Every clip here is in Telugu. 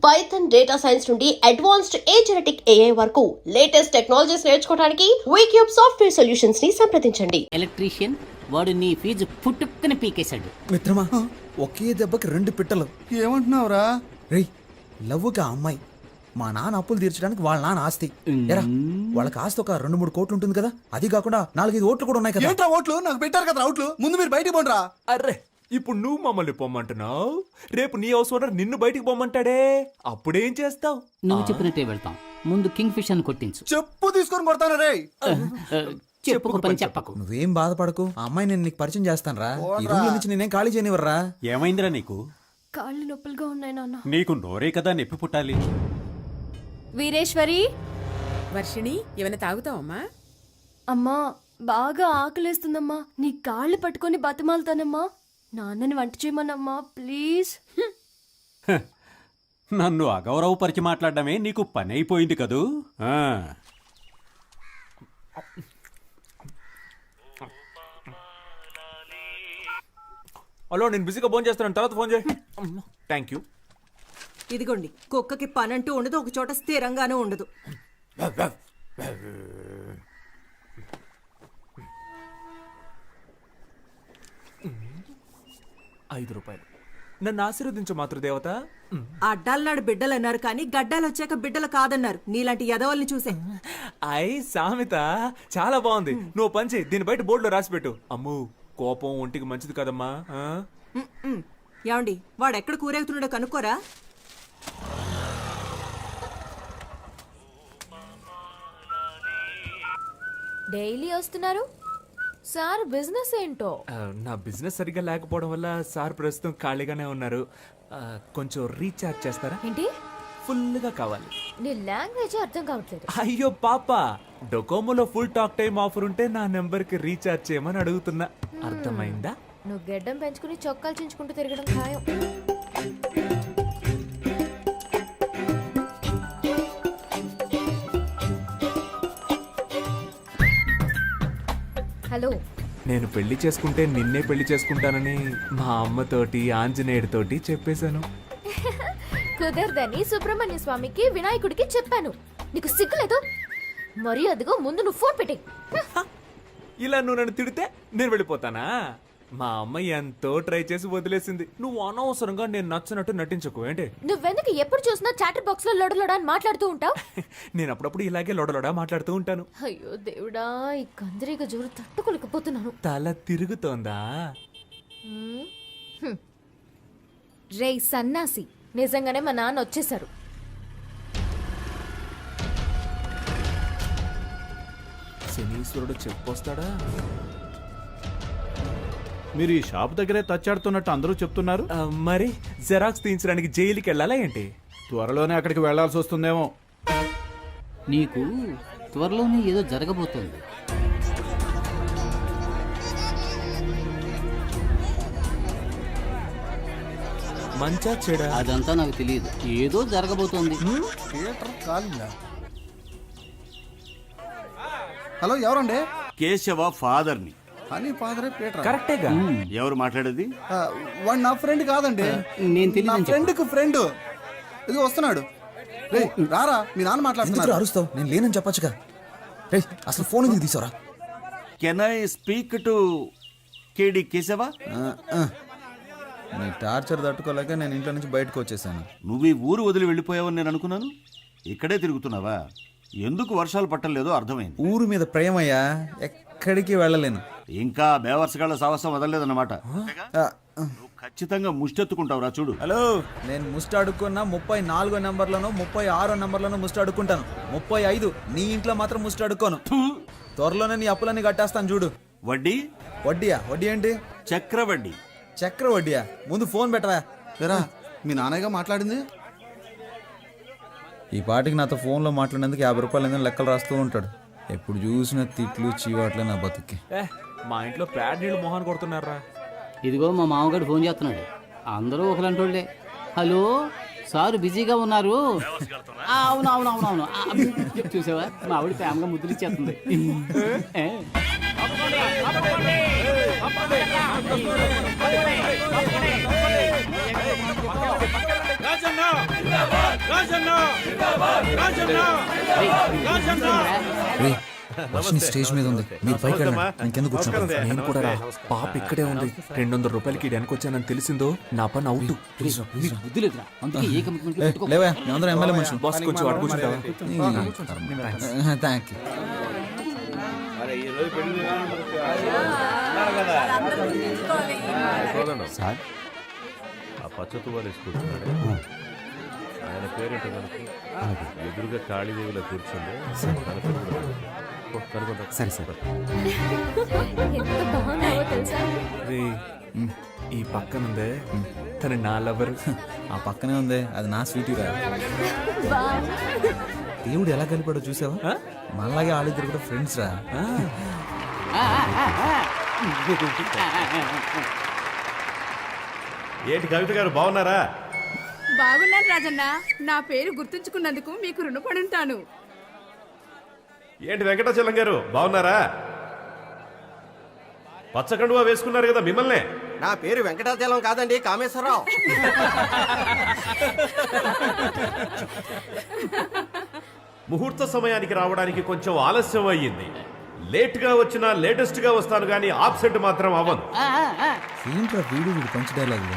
పైథాన్ డేటా సైన్స్ నుండి అడ్వాన్స్డ్ జెనెటిక్ AI వరకు లేటెస్ట్ టెక్నాలజీస్ నేర్చుకోవడానికి వీక్యూబ్ సాఫ్ట్వేర్ సొల్యూషన్స్ ని సంప్రదించండి. ఎలక్ట్రీషియన్ వాడు నీ ఫీజు పుట్టుకుని పీకేశాడు. మిత్రమా, ఒకే దెబ్బకి 2 పిట్టలు. ఏమంటున్నావురా? రేయ్, లవ్వుగా అమ్మాయి మా నాన్న అప్పులు తీర్చడానికి వాళ్ళ నాన్న ఆస్తి. ఎరా, వాళ్ళకి ఆస్తి ఒక 2-3 కోట్లు ఉంటుంది కదా. అది కాకుండా 4-5 ఓట్లు కూడా ఉన్నాయి కదా. ఏంట్రా ఓట్లు? నాకు పెట్టారు కదా అవుట్లు. ముందు మీరు బయటికి పోండిరా. అర్రే, ఇప్పుడు నువ్వు మమ్మల్ని పొమ్మంటున్నావు, రేపు నీ హౌస్ ఓనర్ నిన్ను బయటికి పొమ్మంటాడే, అప్పుడేం చేస్తావు? నువ్వు చెప్పినట్టే వెళ్తాం. ముందు కింగ్ ఫిష్ అని కొట్టించు. చెప్పు తీసుకొని కొడతాను రే. చెప్పుకు పని చెప్పకు. నువ్వేం బాధపడకు, ఆ అమ్మాయి నేను నీకు పరిచయం చేస్తాను రా. ఈ రూమ్ నుంచి నేనేం ఖాళీ చేయనివర్రా. ఏమైందిరా నీకు? కాళ్ళు నొప్పులుగా ఉన్నాయి నాన్న. నీకు నోరే కదా నొప్పి పుట్టాలి. వీరేశ్వరి, వర్షిణి, ఏమైనా తాగుతావమ్మా? అమ్మా బాగా ఆకలేస్తుందమ్మా. నీ కాళ్ళు పట్టుకొని బతిమాలుతానమ్మా. నాన్నని వంట చేయమన్నమ్మా ప్లీజ్. నన్ను అగౌరవపరిచి మాట్లాడడమే నీకు పని అయిపోయింది కదూ. హలో, నేను బిజీగా ఫోన్ చేస్తాను, తర్వాత ఫోన్ చేయి. Thank you. ఇదిగోండి, కుక్కకి పనంటూ ఉండదు, ఒక చోట స్థిరంగానూ ఉండదు. ₹5. నన్ను ఆశీర్వదించు మాతృదేవత. అడ్డాలనాడు బిడ్డలు అన్నారు కానీ గడ్డాలు వచ్చాక బిడ్డలు కాదన్నారు. నీలాంటి యదవల్ని చూసే. సామెత చాలా బాగుంది. నువ్వు పంచి దీని బయట బోర్డులో రాసిపెట్టు. అమ్ము, కోపం ఒంటికి మంచిది కదమ్మా. ఏమండి, వాడు ఎక్కడ కూరేగుతున్నాడో కనుక్కోరా. డైలీ వస్తున్నారు సార్, బిజినెస్ ఏంటో? నా బిజినెస్ సరిగ్గా లేకపోవడం వల్ల సార్ ప్రస్తుతం ఖాళీగానే ఉన్నారు. కొంచెం రీఛార్జ్ చేస్తారా? ఏంటి? ఫుల్గా కావాలి. నీ లాంగ్వేజ్ అర్థం కావట్లేదు. అయ్యో పాప, డొకోమోలో ఫుల్ టాక్ టైం ఆఫర్ ఉంటే నా నెంబర్కి రీఛార్జ్ చేయమని అడుగుతున్నా. అర్థమైందా? నువ్వు గెడ్డం పెంచుకుని చొక్కాలు చించుకుంటూ తిరగడం ఖాయం. హలో, నేను పెళ్లి చేసుకుంటే నిన్నే పెళ్లి చేసుకుంటానని మా అమ్మతోటి ఆంజనేయుడితోటి చెప్పేశాను. కుదరదని సుబ్రహ్మణ్య స్వామికి వినాయకుడికి చెప్పాను. నీకు సిగ్గులేదు? మరి అదిగో ముందు నువ్వు ఫోన్ పెట్టే. ఇలా నువ్వు నన్ను తిడితే నేను వెళ్ళిపోతానా? మా అమ్మ ఎంతో ట్రై చేసి వదిలేసింది. నువ్వు అనవసరంగా నేను నచ్చినట్టు నటించకు. ఏంటి? నువ్వెందుకు ఎప్పుడు చూసినా చాటర్ బాక్స్ లో లొడలొడా అని మాట్లాడుతూ ఉంటావు? నేను అప్పుడప్పుడు ఇలాగే లొడలొడా మాట్లాడుతూ ఉంటాను. అయ్యో దేవుడా, ఈ కందిరీగ జోరు తట్టుకోలేకపోతున్నాను. తల తిరుగుతోందా? రే సన్నాసి, నిజంగానే మా నాన్న వచ్చేసారు. శనీశ్వరుడు చెప్పొస్తాడా? మీరు ఈ షాప్ దగ్గరే తచ్చాడుతున్నట్టు అందరూ చెప్తున్నారు. మరి జెరాక్స్ తీయించడానికి జైలుకి వెళ్ళాలా ఏంటి? త్వరలోనే అక్కడికి వెళ్లాల్సి వస్తుందేమో. నీకు త్వరలోనే ఏదో జరగబోతోంది. మంచా చెడా? అదంతా నాకు తెలియదు. ఏదో జరగబోతోంది. హలో, ఎవరండి? కేశవ ఫాదర్ని. అని ఫాదరే పీటర్. కరెక్టేగా. ఎవరు మాట్లాడేది? వాడు నా ఫ్రెండ్ కాదండి, నేను నా తెలియదు. ఫ్రెండ్కి ఫ్రెండ్. ఇది వస్తున్నాడు. రే రారా, మీ నాన్న ఎందుకు మాట్లాడుతున్నారు. అరుస్తావు? నేను లేనని చెప్పొచ్చుగా. రేయ్, అసలు ఫోన్ ఎందుకు తీసావురా? Can I speak to Kedi Keshava? నీ టార్చర్ తట్టుకోలేక నేను ఇంట్లో నుంచి బయటకు వచ్చేసాను. నువ్వు ఈ ఊరు వదిలి వెళ్ళిపోయావని నేను అనుకున్నాను. ఇక్కడే తిరుగుతున్నావా? ఎందుకు వర్షాలు పట్టలేదో అర్థమైంది. ఊరు మీద ప్రేమయ్యా, ఎక్కడికి వెళ్ళలేను. ఇంకా బేవర్సగాళ్ళ సాహసం వదలలేదన్నమాట. నువ్వు ఖచ్చితంగా ముష్టెత్తుకుంటావురా చూడు. హలో, నేను ముస్ట్ అడుక్కున్నా 34 నెంబర్లోనో 36 నెంబర్లోనో ముస్ట్ అడుక్కుంటాను. 35 నీ ఇంట్లో మాత్రం ముస్ట్ అడుక్కోను. త్వరలోనే నీ అప్పులన్నీ కట్టేస్తాను చూడు. వడ్డీ? వడ్డీయా? వడ్డీ ఏంటి? చక్రవడ్డీ. చక్ర వడ్డీయా? ముందు ఫోన్ పెట్టవా. లేరా, మీ నాన్నగా మాట్లాడింది. ఈ పాటికి నాతో ఫోన్లో మాట్లాడేందుకు ₹50 లెక్కలు రాస్తూ ఉంటాడు. ఎప్పుడు చూసినా తిట్లు చీవాట్లే నా బతుక్కి. మా ఇంట్లో ప్యాడ్ నీళ్ళు మొహాన్ని కొడుతున్నారా? ఇదిగో మా మామగారు ఫోన్ చేస్తున్నాడు. అందరూ ఒకలంటోళ్ళే. హలో సార్, బిజీగా ఉన్నారు? అవునవునవునవును. చూసావా, మా ఆవిడ ప్రేమగా ముద్దులు ఇచ్చేస్తుంది. రాజన్న స్టేజ్ మీద ఉంది మీరు పైకి వెళ్ళండి ఇంకెందుకు కూర్చుంటారు నేను కూడా రా పాప ఇక్కడే ఉంది 200 రూపాయలకి వెనక్కి వచ్చానని తెలిసిందో నా పని అవుట్ మీకు బుద్ధి లేదురా అందుకే ఏ కమిట్మెంట్ లేవా మేమందరం ఎమ్మెల్యే మనుషులు బాస్ కొంచెం అటు కూర్చుంటావా థ్యాంక్ యూ సార్ ఆ పచ్చ తువాలు వేసుకుంటున్నాడు ఆయన పేరేంటో కనుక ఎదురుగా కాళీదేవిలో కూర్చుంది కనుకుంటా సరే సార్ ఎంత బాగున్నావో తెలుసా? రే ఈ పక్కనుందే తన నా లవర్ ఆ పక్కనే ఉంది అది నా స్వీటీ రా వావ్. దేవుడు ఎలా కలిపాడో చూసావా మనలాగే వాళ్ళిద్దరు కూడా ఫ్రెండ్స్ రా ఏంటి కవిత గారు బాగున్నారా? బాగున్నాను రాజన్న. నా పేరు గుర్తుంచుకున్నందుకు మీకు రుణపడి ఉంటాను. ఏంటి వెంకటాచలం గారు బాగున్నారా? పచ్చకండువా వేసుకున్నారు కదా మిమ్మల్నే. నా పేరు వెంకటాచలం కాదండి, కామేశ్వరరావు. ముహూర్త సమయానికి రావడానికి కొంచెం ఆలస్యం అయ్యింది. లేట్గా వచ్చినా లేటెస్ట్గా వస్తాను కానీ ఆబ్సెంట్ మాత్రం అవ్వను. ఏంట్రా వీడు పంచ్ డైలాగ్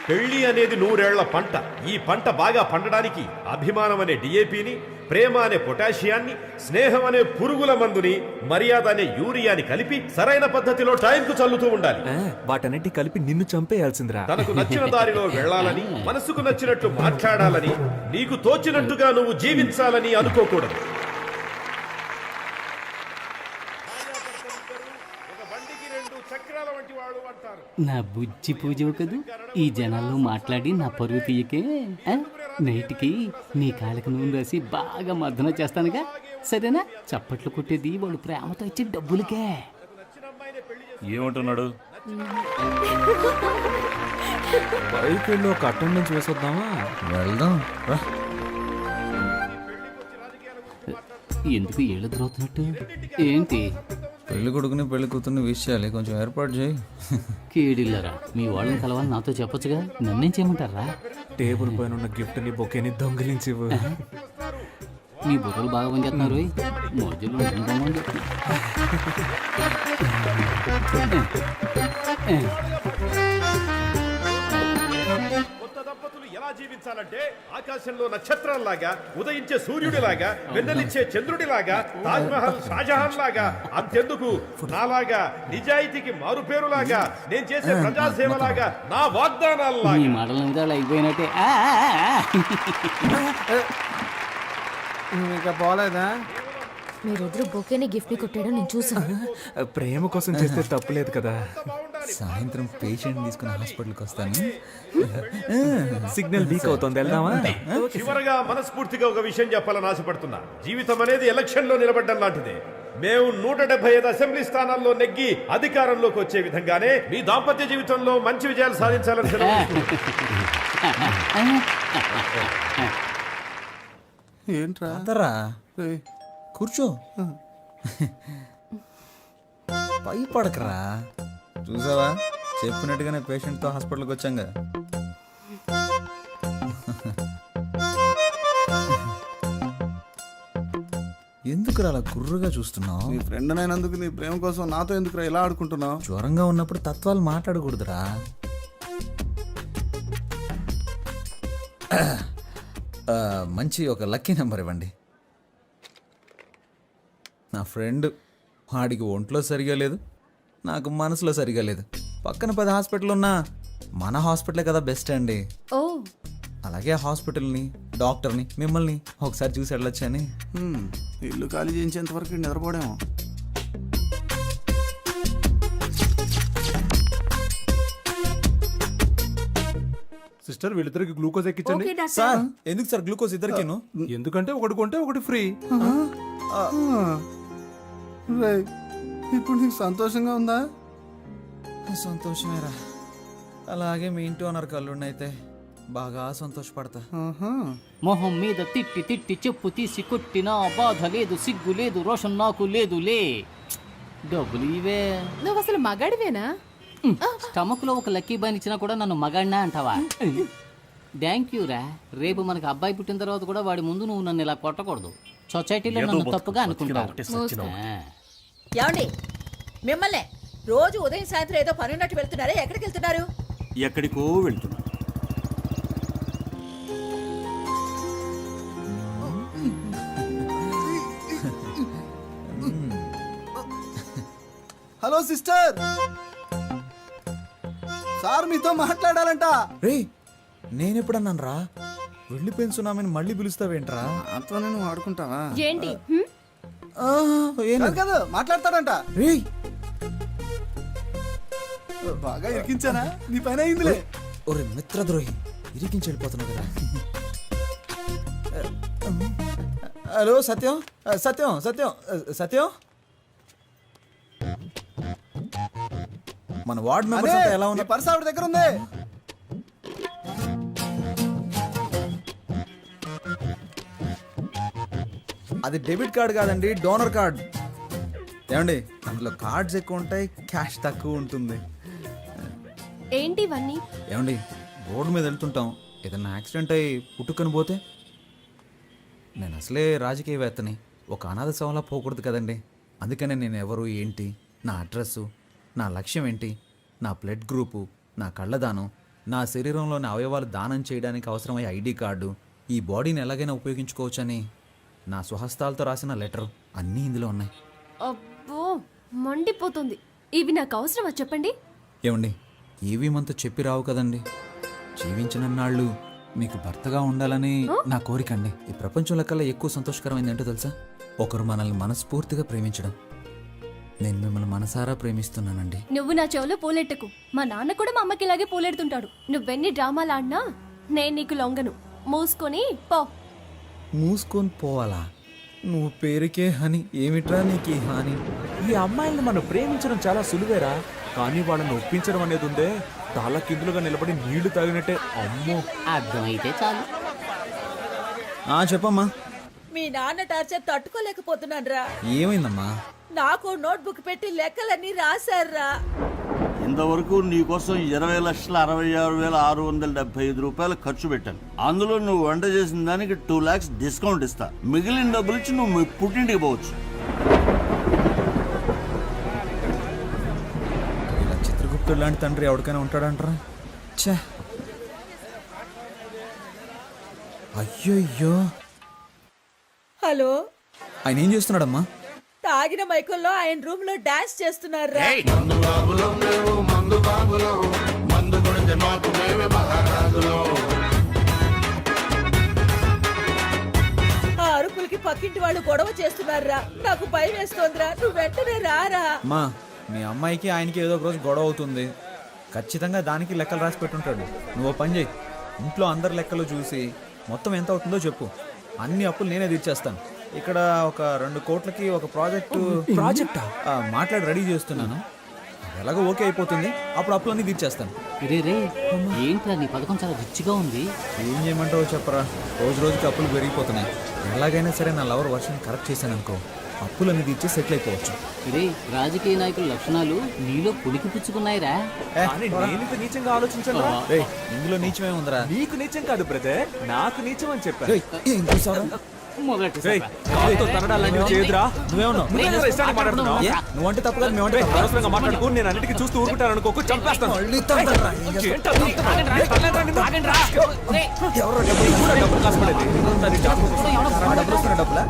పెళ్లి అనేది 100 ఏళ్ల పంట. ఈ పంట బాగా పండడానికి అభిమానం అనే డిఏపిని, ప్రేమ అనే పొటాషియాన్ని, స్నేహం అనే పురుగుల మందుని, మర్యాద అనే యూరియాని కలిపి సరైన పద్ధతిలో టైంకు చల్లుతూ ఉండాలి. వాటన్నిటి కలిపి నిన్ను చంపేయాల్సిందిరా. తనకు నచ్చిన దారిలో వెళ్ళాలని, మనసుకు నచ్చినట్లు మాట్లాడాలని, నీకు తోచినట్టుగా నువ్వు జీవించాలని అనుకోకూడదు. నా బుజ్జి పూజ కదూ ఈ జనాల్లో మాట్లాడి నా పరువు తీయకే ఆ? నైట్కి నీ కాళ్ళకి నూనె రాసి బాగా మర్దన చేస్తానుగా సరేనా? చప్పట్లు కొట్టేది వాళ్ళు ప్రేమతో ఇచ్చే డబ్బులకే. ఏమంటున్నాడు? బైక్ వెళ్ళి ఒక అటెండెన్స్ వేసొద్దామా? వెళ్దాం రా. ఎందుకు ఏళ్ళు తిరుగుతున్నట్టు ఏంటి? పెళ్లి కొడుకుని పెళ్లి కూతుర్ని విష్ చేయాలి, కొంచెం ఏర్పాటు చేయి. కేడిల్లరా మీ వాళ్ళని కలవాలని నాతో చెప్పొచ్చుగా, నన్నేం చేయమంటారా? టేబుల్ పైన ఉన్న గిఫ్ట్ ని బొకేని దొంగిలించివు. మీ బుర్రలు బాగా పనిచేస్తున్నారు. మోజులు ఉంటామని కొత్త దంపతులు ఎలా జీవించాలంటే ఆకాశంలో నక్షత్రాల్లాగా, ఉదయించే సూర్యుడిలాగా, వెన్నెలిచ్చే చంద్రుడిలాగా, తాజ్ మహల్ షాజహాన్ లాగా, అంతెందుకు నాలాగా నిజాయితీకి మారుపేరులాగా, నేను చేసే ప్రజాసేవలాగా, నా వాగ్దానాల్లాగా. మీ మాటల మీద అలా అయిపోయినట్టే. ఇంకా పోలేదా? మీరిద్దరు బొకేని గిఫ్ట్ ని కొట్టాడో నేను చూసాను. ప్రేమ కోసం చేస్తే తప్పులేదు కదా. సాయంత్రం పేషెంట్ తీసుకుని హాస్పిటల్కి వస్తాను. సిగ్నల్ వీక్ అవుతుంది, వెళ్దామా? చివరగా మనస్ఫూర్తిగా ఒక విషయం చెప్పాలని ఆశపడుతున్నా. జీవితం అనేది ఎలక్షన్ లో నిలబడ్డం లాంటిదే. మేము 175 అసెంబ్లీ స్థానాల్లో నెగ్గి అధికారంలోకి వచ్చే విధంగానే మీ దాంపత్య జీవితంలో మంచి విజయాలు సాధించాలని ఏంట్రా? అందరా కూర్చో. పై పడకరా. చూసావా, చెప్పినట్టుగానే పేషెంట్తో హాస్పిటల్కి వచ్చాంగా. ఎందుకురా అలా గుర్రుగా చూస్తున్నావు? నీ ఫ్రెండ్ అయినందుకు నీ ప్రేమ కోసం నాతో ఎందుకురా ఇలా ఆడుకుంటున్నావు? జ్వరంగా ఉన్నప్పుడు తత్వాలు మాట్లాడకూడదురా. మంచి ఒక లక్కీ నెంబర్ ఇవ్వండి. నా ఫ్రెండ్, వాడికి ఒంట్లో సరిగా లేదు, నాకు మనసులో సరిగా లేదు. పక్కన 10 హాస్పిటల్ ఉన్నా మన హాస్పిటలే కదా బెస్ట్ అండి. ఓ అలాగే హాస్పిటల్ని, డాక్టర్ని, మిమ్మల్ని ఒకసారి చూసి వెళ్ళొచ్చని. ఇల్లు ఖాళీ చేయించేంత వరకు నిద్రపోడేమో. సిస్టర్ వీళ్ళిద్దరికి గ్లూకోజ్ ఎక్కించండి. సార్ ఎందుకు సార్ గ్లూకోజ్ ఇద్దరికేను? ఎందుకంటే ఒకటి కొంటే ఒకటి ఫ్రీ. రేయ్, ఇప్పుడు నీకు సంతోషంగా ఉందా? సంతోషమేరా. అలాగే మీ ఇంటి ఓనర్ కళ్ళుండైతే బాగా సంతోషపడతా. మొహం మీద తిట్టి తిట్టి చెప్పు తీసి కొట్టినా బాధ లేదు, సిగ్గు లేదు, రోషన్ నాకు లేదులే. డబ్బులు ఇవే. నువ్వు అసలు మగాడివేనా? స్టమక్ లో ఒక లక్కీ బాన్ ఇచ్చినా కూడా నన్ను మగాడినా అంటావా? థ్యాంక్ యూ రా. రేపు మనకి అబ్బాయి పుట్టిన తర్వాత కూడా వాడి ముందు నువ్వు నన్ను ఇలా కొట్టకూడదు. సొసైటీలో నన్ను తప్పుగా అనుకుంటారు. ఆ. ఏమండి మిమ్మల్ని రోజు ఉదయం సాయంత్రం ఏదో పని ఉన్నట్టు వెళ్తున్నారే, ఎక్కడికి వెళ్తున్నారు? ఎక్కడికో వెళ్తున్నా. హలో సిస్టర్, సార్ మీతో మాట్లాడాలంట. రే నేనెప్పుడన్నాను రా వెళ్ళిపోయిన సునామీని మళ్ళీ పిలుస్తావేంట్రా? అంతా నువ్వు ఆడుకుంటావా? ఏంటి కాదు కాదు, మాట్లాడతాడంట. రేయ్ బాగా ఇరికించానా? నీ పని అయిందిలే. ఒరే మిత్రద్రోహి, ఇరికించి వెళ్ళిపోతున్నావు కదా. హలో సత్యం, సత్యం సత్యం సత్యం, మన వార్డ్ మెంబర్స్ అంతా ఎలా నీ ఉన్నారు? పర్స్ ఆవిడ దగ్గర ఉంది. అది డెబిట్ కార్డ్ కాదండి, డోనర్ కార్డ్. ఏమండి అందులో కార్డ్స్ ఎక్కువ ఉంటాయి, క్యాష్ తక్కువ ఉంటుంది. ఏంటి ఇవన్నీ? ఏమండి రోడ్డు మీద వెళ్తుంటాం, ఏదన్నా యాక్సిడెంట్ అయ్యి పుట్టుకొని పోతే? నేను అసలే రాజకీయవేత్తని, ఒక అనాథ శవంలా పోకూడదు కదండి. అందుకనే నేను ఎవరు ఏంటి, నా అడ్రస్సు, నా లక్ష్యం ఏంటి, నా బ్లడ్ గ్రూపు, నా కళ్ళదానం, నా శరీరంలోని అవయవాలు దానం చేయడానికి అవసరమయ్యే ఐడి కార్డు, ఈ బాడీని ఎలాగైనా ఉపయోగించుకోవచ్చని నా స్వహస్తాలతో రాసిన లెటర్ అన్నీ ఇందులో ఉన్నాయి. అబ్బో మండిపోతుంది. ఇవి నాకు అవసరమా చెప్పండి? ఏమండి ఏవి మనతో చెప్పి రావు కదండి. జీవించినన్నాళ్ళు మీకు భర్తగా ఉండాలని నా కోరికండి. ఈ ప్రపంచంలో కల్లా ఎక్కువ సంతోషకరమైంది ఏంటో తెలుసా? ఒకరు మనల్ని మనస్ఫూర్తిగా ప్రేమించడం. నేను మిమ్మల్ని మనసారా ప్రేమిస్తున్నానండి. నువ్వు నా చెవులో పూలెట్టకు. మా నాన్న కూడా మా అమ్మకి ఇలాగే పూలెడుతుంటాడు. నువ్వెన్ని డ్రామాలు ఆడినా నేను నీకు లొంగను. మూసుకొని పో. మూసుకొని పోవాలా? నువ్వు పేరుకే హని, ఏమిట్రా నీకు ఈ హాని? ఈ అమ్మాయిల్ని మనం ప్రేమించడం చాలా సులువేరా, కానీ వాళ్ళని ఒప్పించడం అనేది ఉందే, తల కిందులుగా నిలబడి నీళ్లు తాగినట్టే. అమ్మో. అర్థమైతే చాలు. చెప్పమ్మా. మీ నాన్న టార్చర్ తట్టుకోలేకపోతున్నాను రా. ఏమైందమ్మా? నాకు నోట్బుక్ పెట్టి లెక్కలన్నీ రాశారా. ఇంతవరకు నీకోసం 20,66,675 రూపాయలు ఖర్చు పెట్టాను. అందులో నువ్వు వంట చేసిన దానికి 2 lakhs డిస్కౌంట్ ఇస్తా. మిగిలిన డబ్బులు ఇచ్చి నువ్వు మీ పుట్టింటికి పోవచ్చు. ఇలా చిత్రగుప్తుడు లాంటి తండ్రి ఎవరికైనా ఉంటాడంటారా? ఛే, అయ్యో. హలో, ఆయన ఏం చేస్తున్నాడమ్మా? తాగిన మైకుల్లో ఆయన రూమ్ లో డాన్స్ చేస్తున్నారా. ఆ అరుపులకి పక్కింటి వాళ్ళు గొడవ చేస్తున్నారా. నాకు భయం వేస్తోందిరా. నువ్వు వెంటనే రారా. అమ్మా, మీ అమ్మాయికి ఆయనకి ఏదో ఒక రోజు గొడవ అవుతుంది. ఖచ్చితంగా దానికి లెక్కలు రాసి పెట్టుంటాడు. నువ్వు ఓ పని చేయి, ఇంట్లో అందరి లెక్కలు చూసి మొత్తం ఎంత అవుతుందో చెప్పు. అన్ని అప్పులు నేనే తీర్చేస్తాను. ఇక్కడ ఒక 2 కోట్లకి ఒక ప్రాజెక్టా మాట్లాడి రెడీ చేస్తున్నాను. ఎలాగో ఓకే అయిపోతుంది, అప్పుడు అప్పులన్నీ తీర్చేస్తాను. రే ఏంట్రా నీ పథకం చాలా రిచ్గా ఉంది. ఏం చేయమంటావో చెప్పరా, రోజు రోజుకి అప్పులు పెరిగిపోతున్నాయి. ఎలాగైనా సరే నా లవర్ వర్షన్ కరెక్ట్ చేశాను అనుకో, అప్పులన్నీ తీర్చి సెటిల్ అయిపోవచ్చు. రే రాజకీయ నాయకుల లక్షణాలు నీలో పులికి పుచ్చుకున్నాయిరా. కానీ నేను ఇంత నీచంగా ఆలోచించను. రేయ్, ఇందులో నీచమే ఉందిరా. నీకు నీచం కాదు బ్రదర్, నాకు నీచం అని చెప్పాను. రేయ్, ఏం చూసావురా? మొదటి రేయ్, కాలుతో తనడాలనేవి చేయదురా. నువ్వేమన్నావు? నువ్వేంట్రా ఇష్టానికి మాట్లాడుతున్నావు? ఏ, నువ్వంటే తప్పు కాదు, మేమంటే రేయ్, తప్పా? అనవసరంగా మాట్లాడుకో. నేను అన్నిటికీ చూస్తూ ఊరుకుంటాను అనుకోకు, చంపేస్తాను. మళ్ళీ తండ్రా. ఏంటది? ఎవరో డబ్బులు కాసుపడేది. ఆ డబ్బులు వస్తున్న డబ్బులా?